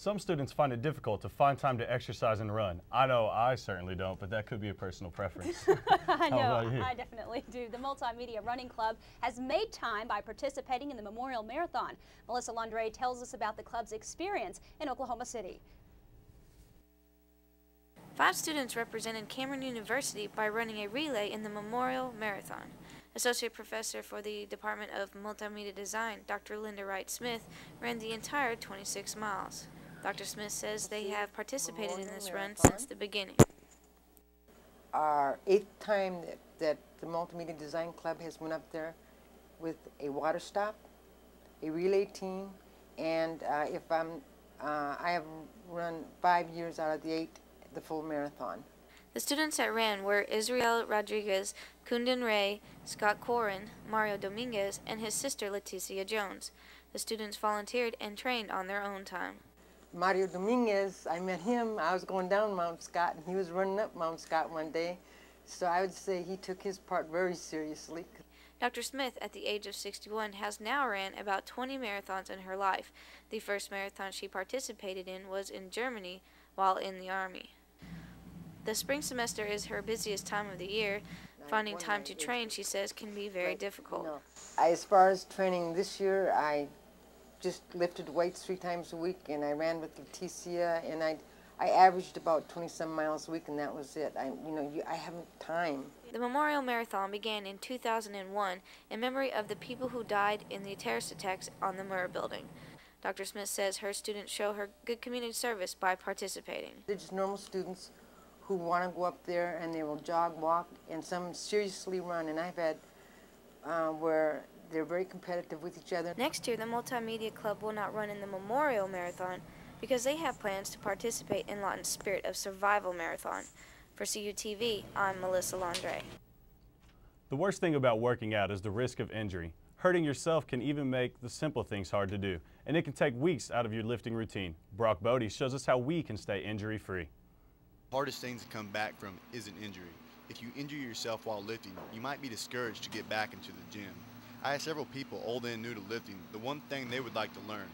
Some students find it difficult to find time to exercise and run. I know I certainly don't, but that could be a personal preference. I know, I definitely do. The Multimedia Running Club has made time by participating in the Memorial Marathon. Melissa Landre tells us about the club's experience in Oklahoma City. 5 students represented Cameron University by running a relay in the Memorial Marathon. Associate Professor for the Department of Multimedia Design, Dr. Linda Wright-Smith, ran the entire 26 miles. Dr. Smith says they have participated in this run since the beginning. Our 8th time that the Multimedia Design Club has went up there with a water stop, a relay team, and I have run 5 years out of the 8 the full marathon. The students that ran were Israel Rodriguez, Kundan Ray, Scott Corin, Mario Dominguez, and his sister Leticia Jones. The students volunteered and trained on their own time. Mario Dominguez, I met him. I was going down Mount Scott, and he was running up Mount Scott one day. So I would say he took his part very seriously. Dr. Smith, at the age of 61, has now ran about 20 marathons in her life. The first marathon she participated in was in Germany while in the Army. The spring semester is her busiest time of the year. Finding time to train, she says, can be very difficult. As far as training this year, I just lifted weights 3 times a week, and I ran with Leticia, and I averaged about 20-some miles a week, and that was it. I haven't time. The Memorial Marathon began in 2001 in memory of the people who died in the terrorist attacks on the Murrah building. Dr. Smith says her students show her good community service by participating. They're just normal students who want to go up there, and they will jog, walk, and some seriously run, and I've had where they're very competitive with each other. Next year, the Multimedia Club will not run in the Memorial Marathon because they have plans to participate in Lawton's Spirit of Survival Marathon. For CUTV, I'm Melissa Landre. The worst thing about working out is the risk of injury. Hurting yourself can even make the simple things hard to do, and it can take weeks out of your lifting routine. Brock Bodie shows us how we can stay injury-free. The hardest thing to come back from is an injury. If you injure yourself while lifting, you might be discouraged to get back into the gym. I asked several people, old and new to lifting, the one thing they would like to learn.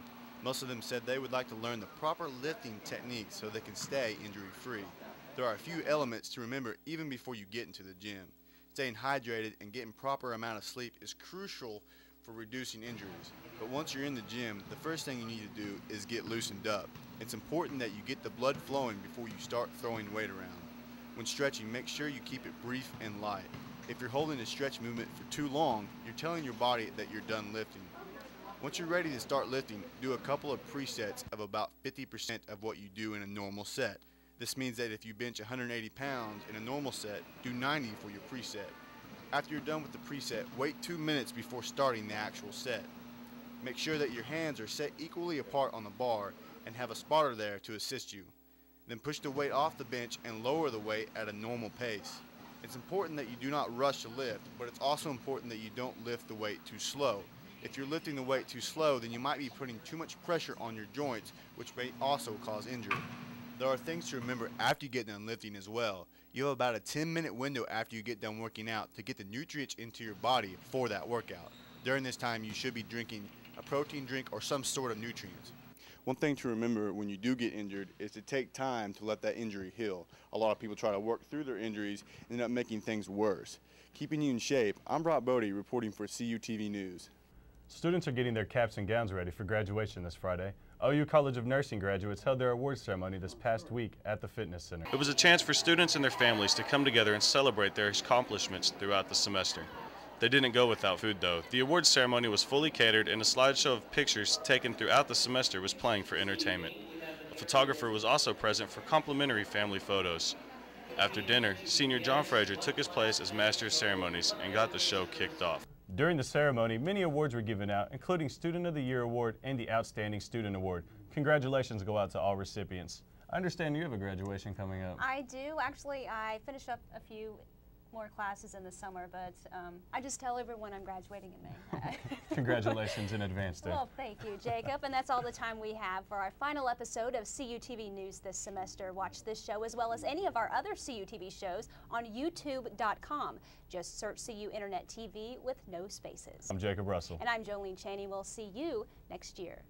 Most of them said they would like to learn the proper lifting techniques so they can stay injury-free. There are a few elements to remember even before you get into the gym. Staying hydrated and getting proper amount of sleep is crucial for reducing injuries. But once you're in the gym, the first thing you need to do is get loosened up. It's important that you get the blood flowing before you start throwing weight around. When stretching, make sure you keep it brief and light. If you're holding a stretch movement for too long, you're telling your body that you're done lifting. Once you're ready to start lifting, do a couple of presets of about 50% of what you do in a normal set. This means that if you bench 180 pounds in a normal set, do 90 for your preset. After you're done with the preset, wait 2 minutes before starting the actual set. Make sure that your hands are set equally apart on the bar and have a spotter there to assist you. Then push the weight off the bench and lower the weight at a normal pace. It's important that you do not rush to lift, but it's also important that you don't lift the weight too slow. If you're lifting the weight too slow, then you might be putting too much pressure on your joints, which may also cause injury. There are things to remember after you get done lifting as well. You have about a 10-minute window after you get done working out to get the nutrients into your body for that workout. During this time, you should be drinking a protein drink or some sort of nutrients. One thing to remember when you do get injured is to take time to let that injury heal. A lot of people try to work through their injuries and end up making things worse. Keeping you in shape, I'm Brock Bodie reporting for CUTV News. Students are getting their caps and gowns ready for graduation this Friday. OU College of Nursing graduates held their awards ceremony this past week at the Fitness Center. It was a chance for students and their families to come together and celebrate their accomplishments throughout the semester. They didn't go without food though. The awards ceremony was fully catered and a slideshow of pictures taken throughout the semester was playing for entertainment. A photographer was also present for complimentary family photos. After dinner, senior John Frazier took his place as master of ceremonies and got the show kicked off. During the ceremony, many awards were given out, including Student of the Year Award and the Outstanding Student Award. Congratulations go out to all recipients. I understand you have a graduation coming up. I do. Actually, I finished up a few more classes in the summer, but I just tell everyone I'm graduating in May. Congratulations in advance, there. Well, thank you, Jacob. And that's all the time we have for our final episode of CUTV News this semester. Watch this show as well as any of our other CUTV shows on YouTube.com. Just search CU Internet TV with no spaces. I'm Jacob Russell. And I'm Jolene Chaney. We'll see you next year.